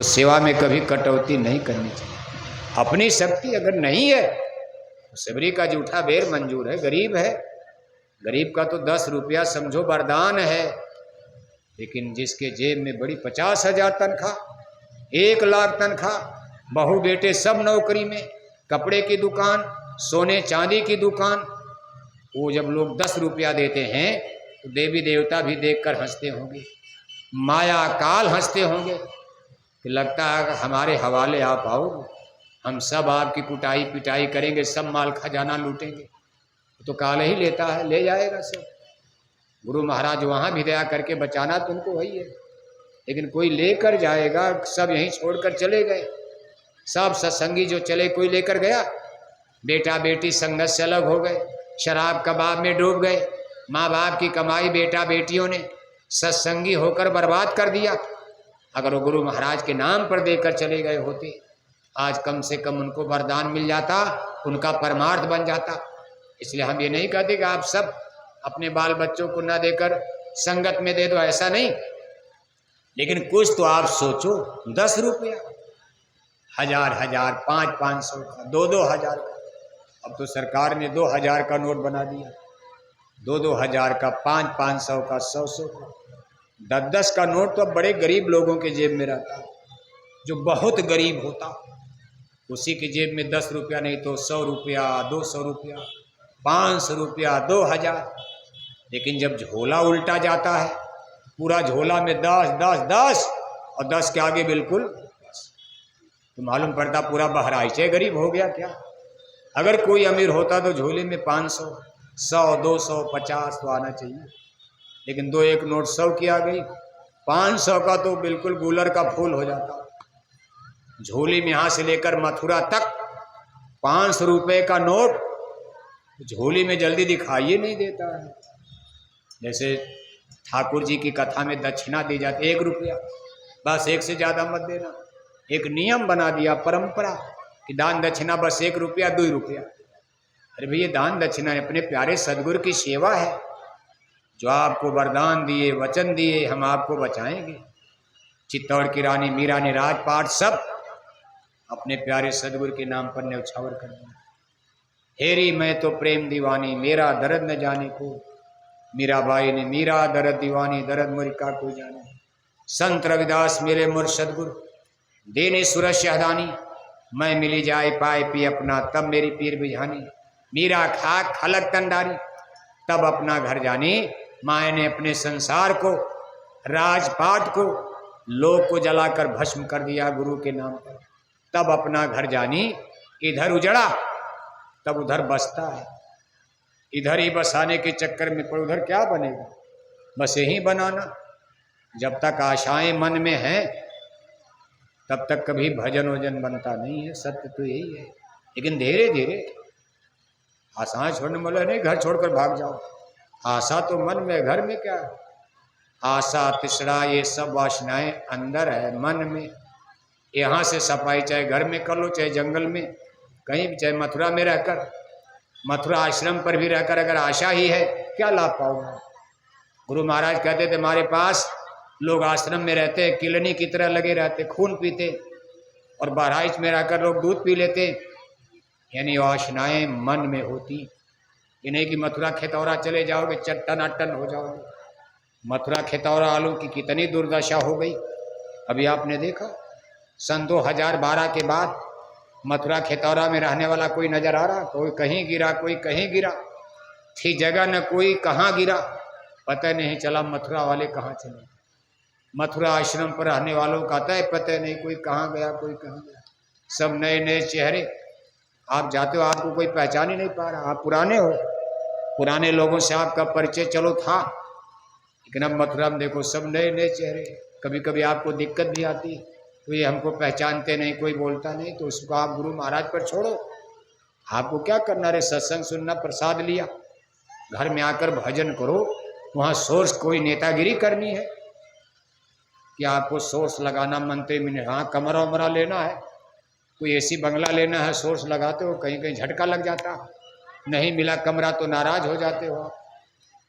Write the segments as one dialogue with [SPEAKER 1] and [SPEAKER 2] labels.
[SPEAKER 1] सेवा में कभी कटौती नहीं करनी चाहिए। अपनी शक्ति अगर नहीं है तो सबरी का जूठा बेर मंजूर है। गरीब है, गरीब का तो 10 रुपया समझो वरदान है, लेकिन जिसके जेब में बड़ी 50,000 तनख्वाह, 1,00,000 तनख्वाह, बहू बेटे सब नौकरी में, कपड़े की दुकान, सोने चांदी की दुकान, वो जब लोग 10 रुपया देते हैं तो देवी देवता भी देखकर हंसते होंगे, माया काल हंसते होंगे कि लगता है हमारे हवाले आप आओगे, हम सब आपकी कुटाई पिटाई करेंगे, सब माल खजाना लूटेंगे। तो काल ही लेता है, ले जाएगा सब। गुरु महाराज वहाँ भी दया करके बचाना तो उनको वही है, लेकिन कोई लेकर जाएगा, सब यहीं छोड़कर चले गए। सब सत्संगी जो चले, कोई लेकर गया? बेटा बेटी संगत से अलग हो गए, शराब कबाब में डूब गए, माँ बाप की कमाई बेटा बेटियों ने सत्संगी होकर बर्बाद कर दिया। अगर वो गुरु महाराज के नाम पर देकर चले गए होते, आज कम से कम उनको वरदान मिल जाता, उनका परमार्थ बन जाता। इसलिए हम ये नहीं कहते कि आप सब अपने बाल बच्चों को ना देकर संगत में दे दो, ऐसा नहीं, लेकिन कुछ तो आप सोचो। 10 रुपया, 1,000, 500 का, 2,000 का। अब तो सरकार ने 2,000 का नोट बना दिया, 2,000 का, 500 का, 100 का, 10 का नोट तो अब बड़े गरीब लोगों के जेब में रहता है। जो बहुत गरीब होता उसी के जेब में 10 रुपया नहीं तो 100 रुपया, 200 रुपया, 500 रुपया, 2,000। लेकिन जब झोला उल्टा जाता है, पूरा झोला में 10 10 10 और 10 के आगे बिल्कुल बस, तो मालूम पड़ता पूरा बहराइच गरीब हो गया क्या। अगर कोई अमीर होता तो झोले में 500, 100, 200, 50 तो आना चाहिए, लेकिन 2-1 नोट 100 की आ गई, 500 का तो बिल्कुल गुलर का फूल हो जाता। झोली में यहाँ से लेकर मथुरा तक 500 रुपये का नोट झोली में जल्दी दिखाई नहीं देता है। जैसे ठाकुर जी की कथा में दक्षिणा दी जाती, 1 रुपया, बस 1 से ज़्यादा मत देना। एक नियम बना दिया, परंपरा, कि दान दक्षिणा बस 1 रुपया, 2 रुपया। अरे भैया, दान दक्षिणा अपने प्यारे सदगुरु की सेवा है, जो आपको वरदान दिए, वचन दिए, हम आपको बचाएंगे। चित्तौड़ की रानी मीरा ने राजपाट सब अपने प्यारे सदगुरु के नाम पर न्यौछावर कर दिया। हेरी मैं तो प्रेम दीवानी, मेरा दर्द न जाने को। मीराबाई ने मीरा दर्द दीवानी, दर्द मुरिका को जाने। संत रविदास मेरे मुर सदगुरु, देने सुरस्य हदानी, मैं मिली जाए पाए पी अपना, तब मेरी पीर बिझानी। मीरा खाक खलक तंडारी, तब अपना घर जानी। माए ने अपने संसार को, राजपाट को, लोक को जलाकर भस्म कर दिया गुरु के नाम पर, तब अपना घर जानी। इधर उजड़ा तब उधर बसता है, इधर ही बसाने के चक्कर में पर उधर क्या बनेगा, बस यही बनाना। जब तक आशाएं मन में हैं तब तक कभी भजन वजन बनता नहीं है, सत्य तो यही है। लेकिन धीरे धीरे आशाएं छोड़ने वाला नहीं, घर छोड़कर भाग जाओ। आशा तो मन में, घर में क्या है? आशा तिसरा ये सब वासनाएं अंदर है, मन में। यहाँ से सफाई चाहे घर में कर लो, चाहे जंगल में, कहीं भी, चाहे मथुरा में रहकर, मथुरा आश्रम पर भी रहकर अगर आशा ही है, क्या लाभ पाओगे? गुरु महाराज कहते थे हमारे पास लोग आश्रम में रहते, किलनी की तरह लगे रहते, खून पीते, और बहराइच में रहकर लोग दूध पी लेते। यानी वासनाएं मन में होती। ये नहीं कि मथुरा खेतौरा चले जाओगे चट्टन अट्टन हो जाओगे। मथुरा खेतौरा वालों की कितनी दुर्दशा हो गई, अभी आपने देखा। सन 2012 के बाद मथुरा खेतौरा में रहने वाला कोई नजर आ रहा? कोई कहीं गिरा, कोई कहीं गिरा, थी जगह न कोई कहाँ गिरा, पता नहीं चला मथुरा वाले कहाँ चले। मथुरा आश्रम पर रहने वालों का तय पता नहीं, कोई कहाँ गया, कोई कहाँ गया। सब नए नए चेहरे, आप जाते हो आपको कोई पहचान ही नहीं पा रहा। आप पुराने हो, पुराने लोगों से आपका परिचय चलो था, लेकिन अब मथुरा में देखो सब नए नए चेहरे। कभी कभी आपको दिक्कत भी आती, तो ये हमको पहचानते नहीं, कोई बोलता नहीं, तो उसको आप गुरु महाराज पर छोड़ो। आपको क्या करना रे, सत्संग सुनना, प्रसाद लिया, घर में आकर भजन करो। वहाँ सोर्स कोई नेतागिरी करनी है कि आपको सोर्स लगाना, मंत्री में हाँ कमरा वमरा लेना है, कोई ऐसी बंगला लेना है, सोर्स लगाते हो, कहीं कहीं झटका लग जाता, नहीं मिला कमरा तो नाराज हो जाते हो आप।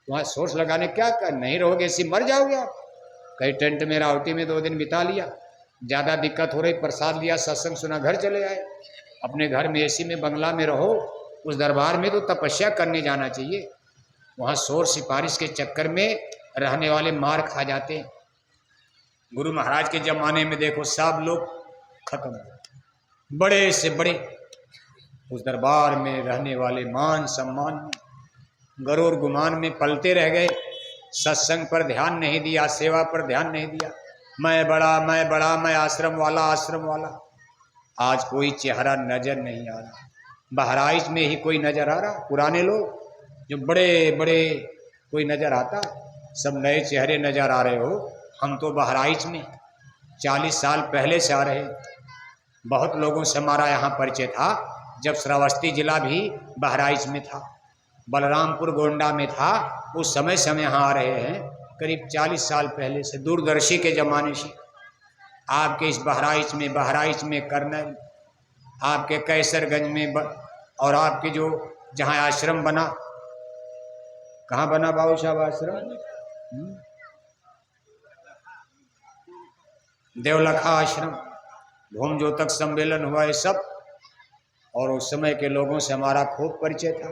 [SPEAKER 1] वहाँ सोर्स लगाने क्या कर, नहीं रहोगे ऐसी मर जाओगे आप। कहीं टेंट में रावटी में 2 दिन बिता लिया, ज़्यादा दिक्कत हो रही, प्रसाद लिया, सत्संग सुना, घर चले आए। अपने घर में एसी में बंगला में रहो, उस दरबार में तो तपस्या करने जाना चाहिए। वहाँ शोर सिफारिश के चक्कर में रहने वाले मार खा जाते हैं। गुरु महाराज के जमाने में देखो सब लोग खत्म, बड़े से बड़े उस दरबार में रहने वाले मान सम्मान में गरूर गुमान में पलते रह गए। सत्संग पर ध्यान नहीं दिया, सेवा पर ध्यान नहीं दिया, मैं बड़ा मैं बड़ा, मैं आश्रम वाला आश्रम वाला। आज कोई चेहरा नजर नहीं आ रहा। बहराइच में ही कोई नजर आ रहा? पुराने लोग जो बड़े बड़े कोई नजर आता? सब नए चेहरे नजर आ रहे हो। हम तो बहराइच में 40 साल पहले से आ रहे। बहुत लोगों से हमारा यहाँ परिचय था जब श्रावस्ती जिला भी बहराइच में था, बलरामपुर गोंडा में था, उस समय से हम यहाँ आ रहे हैं। करीब 40 साल पहले से, दूरदर्शी के ज़माने से आपके इस बहराइच में करनल, आपके कैसरगंज में और आपके जो जहाँ आश्रम बना, कहाँ बना बाबू साहब आश्रम? देवलखा आश्रम, भूम जो तक सम्मेलन हुआ है सब, और उस समय के लोगों से हमारा खूब परिचय था।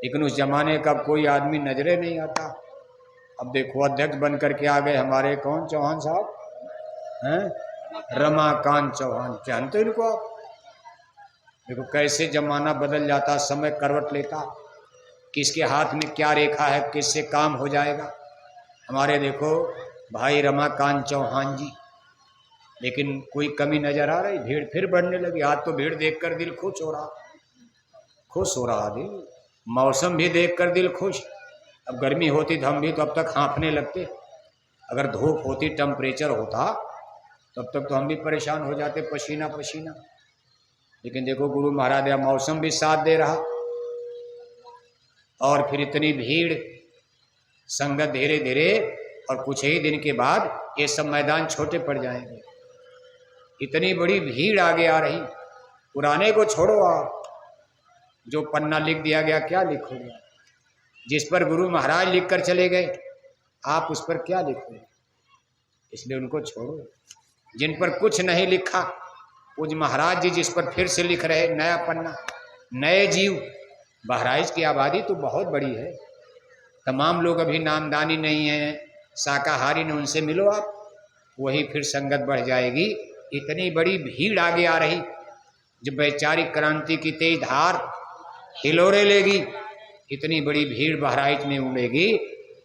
[SPEAKER 1] लेकिन उस जमाने का कोई आदमी नजरे नहीं आता। अब देखो अध्यक्ष बन करके आ गए हमारे कौन, चौहान साहब हैं, रमाकांत चौहान, जानते इनको आप? देखो कैसे जमाना बदल जाता, समय करवट लेता, किसके हाथ में क्या रेखा है, किससे काम हो जाएगा। हमारे देखो भाई रमाकांत चौहान जी, लेकिन कोई कमी नजर आ रही? भीड़ फिर बढ़ने लगी। आज तो भीड़ देखकर दिल खुश हो रहा दिल। मौसम भी देखकर दिल खुश। अब गर्मी होती तो हम भी तो अब तक हाँफने लगते, अगर धूप होती, टेम्परेचर होता, तब तक तो हम भी परेशान हो जाते, पसीना पसीना। लेकिन देखो गुरु महाराज या मौसम भी साथ दे रहा, और फिर इतनी भीड़, संगत धीरे धीरे, और कुछ ही दिन के बाद ये सब मैदान छोटे पड़ जाएंगे। इतनी बड़ी भीड़ आगे आ रही। पुराने को छोड़ो, आप जो पन्ना लिख दिया गया क्या लिखोगे? जिस पर गुरु महाराज लिख कर चले गए, आप उस पर क्या लिखोगे? इसलिए उनको छोड़ो। जिन पर कुछ नहीं लिखा, पूज्य महाराज जी जिस पर फिर से लिख रहे, नया पन्ना, नए जीव। बहराइच की आबादी तो बहुत बड़ी है, तमाम लोग अभी नामदानी नहीं है, शाकाहारी ने, उनसे मिलो आप, वही फिर संगत बढ़ जाएगी। इतनी बड़ी भीड़ आगे आ रही, जब वैचारिक क्रांति की तेज धार हिलोरे लेगी, इतनी बड़ी भीड़ बहराइच में उड़ेगी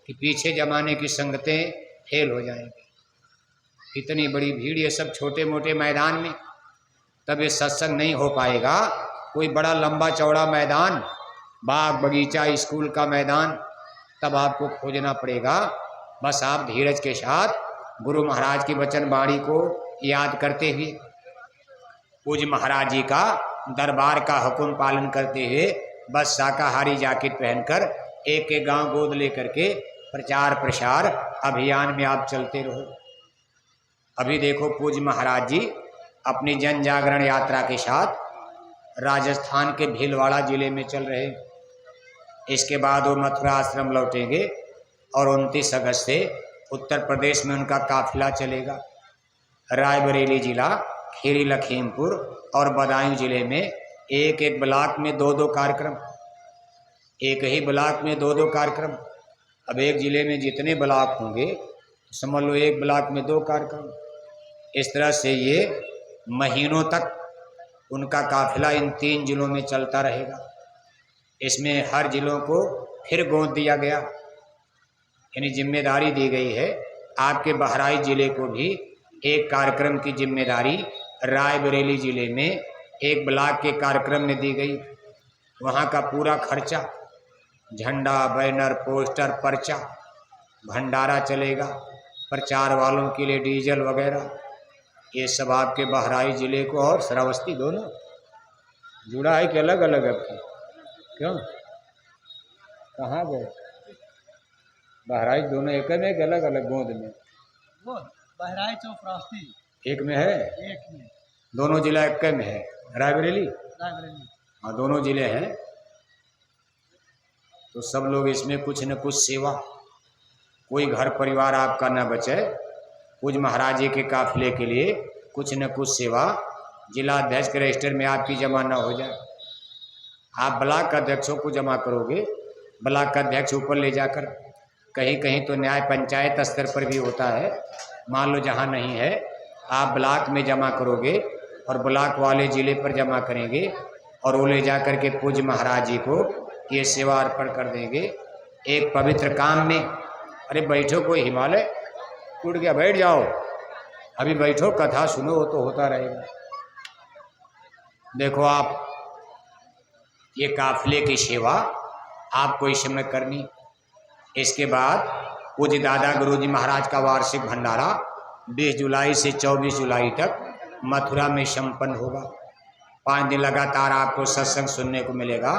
[SPEAKER 1] कि पीछे जमाने की संगतें फेल हो जाएंगी। इतनी बड़ी भीड़, ये सब छोटे मोटे मैदान में, तब ये सत्संग नहीं हो पाएगा। कोई बड़ा लंबा चौड़ा मैदान, बाग बगीचा, स्कूल का मैदान, तब आपको खोजना पड़ेगा। बस आप धीरज के साथ गुरु महाराज की वचन वाणी को याद करते हुए, पूज्य महाराज जी का दरबार का हुक्म पालन करते हुए, बस शाकाहारी जैकेट पहनकर एक एक गांव गोद लेकर के प्रचार प्रसार अभियान में आप चलते रहो। अभी देखो पूज्य महाराज जी अपनी जन जागरण यात्रा के साथ राजस्थान के भीलवाड़ा जिले में चल रहे। इसके बाद वो मथुरा आश्रम लौटेंगे और 29 अगस्त से उत्तर प्रदेश में उनका काफिला चलेगा। रायबरेली जिला, खीरी लखीमपुर और बदायूं जिले में एक एक ब्लॉक में 2-2 कार्यक्रम, एक ही ब्लॉक में 2-2 कार्यक्रम। अब एक जिले में जितने ब्लॉक होंगे तो समझ लो एक ब्लॉक में 2 कार्यक्रम। इस तरह से ये महीनों तक उनका काफिला इन 3 जिलों में चलता रहेगा। इसमें हर जिलों को फिर गोद दिया गया, यानी जिम्मेदारी दी गई है। आपके बहराइच जिले को भी एक कार्यक्रम की जिम्मेदारी रायबरेली जिले में एक ब्लॉक के कार्यक्रम में दी गई। वहाँ का पूरा खर्चा, झंडा, बैनर, पोस्टर, पर्चा, भंडारा चलेगा, प्रचार वालों के लिए डीजल वगैरह, ये सब आपके बहराइच जिले को और श्रावस्ती दोनों जुड़ा है कि अलग अलग? आपकी क्यों, कहाँ गए? बहराइच दोनों एक में, एक अलग अलग गोद में?
[SPEAKER 2] बहराइच और श्रावस्ती
[SPEAKER 1] एक में है,
[SPEAKER 2] एक में,
[SPEAKER 1] दोनों जिला एक में है। रायबरेली,
[SPEAKER 2] रायबरेली,
[SPEAKER 1] हाँ दोनों जिले हैं। तो सब लोग इसमें कुछ न कुछ सेवा, कोई घर परिवार आपका न बचे, पूज्य महाराज जी के काफिले के लिए कुछ न कुछ सेवा जिला अध्यक्ष के रजिस्टर में आपकी जमा न हो जाए। आप ब्लॉक अध्यक्षों को जमा करोगे, ब्लॉक अध्यक्ष ऊपर ले जाकर, कहीं कहीं तो न्याय पंचायत स्तर पर भी होता है, मान लो जहाँ नहीं है आप ब्लॉक में जमा करोगे और ब्लॉक वाले जिले पर जमा करेंगे और वो ले जा कर के पूज्य महाराज जी को ये सेवा अर्पण कर देंगे एक पवित्र काम में। अरे बैठो, कोई हिमालय टूट गया, बैठ जाओ, अभी बैठो, कथा सुनो, वो तो होता रहेगा। देखो आप, ये काफिले की सेवा आपको इस समय करनी। इसके बाद पूज्य दादा गुरुजी महाराज का वार्षिक भंडारा 20 जुलाई से 24 जुलाई तक मथुरा में संपन्न होगा। 5 दिन लगातार आपको सत्संग सुनने को मिलेगा।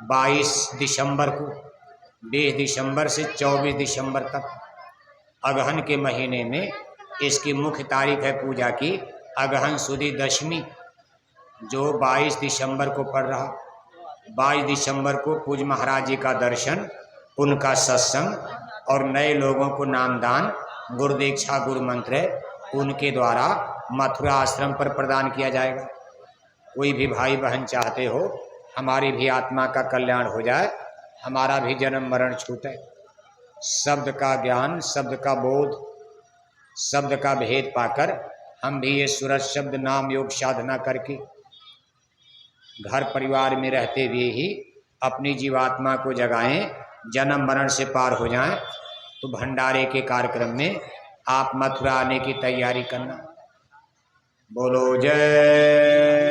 [SPEAKER 1] 22 दिसंबर को, 20 दिसंबर से 24 दिसंबर तक, अगहन के महीने में इसकी मुख्य तारीख है पूजा की अगहन सुदी दशमी, जो 22 दिसंबर को पड़ रहा। 22 दिसंबर को पूज्य महाराज जी का दर्शन, उनका सत्संग और नए लोगों को नामदान, गुरु दीक्षा, गुरु मंत्र उनके द्वारा मथुरा आश्रम पर प्रदान किया जाएगा। कोई भी भाई बहन चाहते हो हमारी भी आत्मा का कल्याण हो जाए, हमारा भी जन्म मरण छूटे, शब्द का ज्ञान, शब्द का बोध, शब्द का भेद पाकर हम भी ये सूरज शब्द नाम योग साधना करके घर परिवार में रहते हुए ही अपनी जीवात्मा को जगाएं, जन्म मरण से पार हो जाएं, तो भंडारे के कार्यक्रम में आप मथुरा आने की तैयारी करना। बोलो जय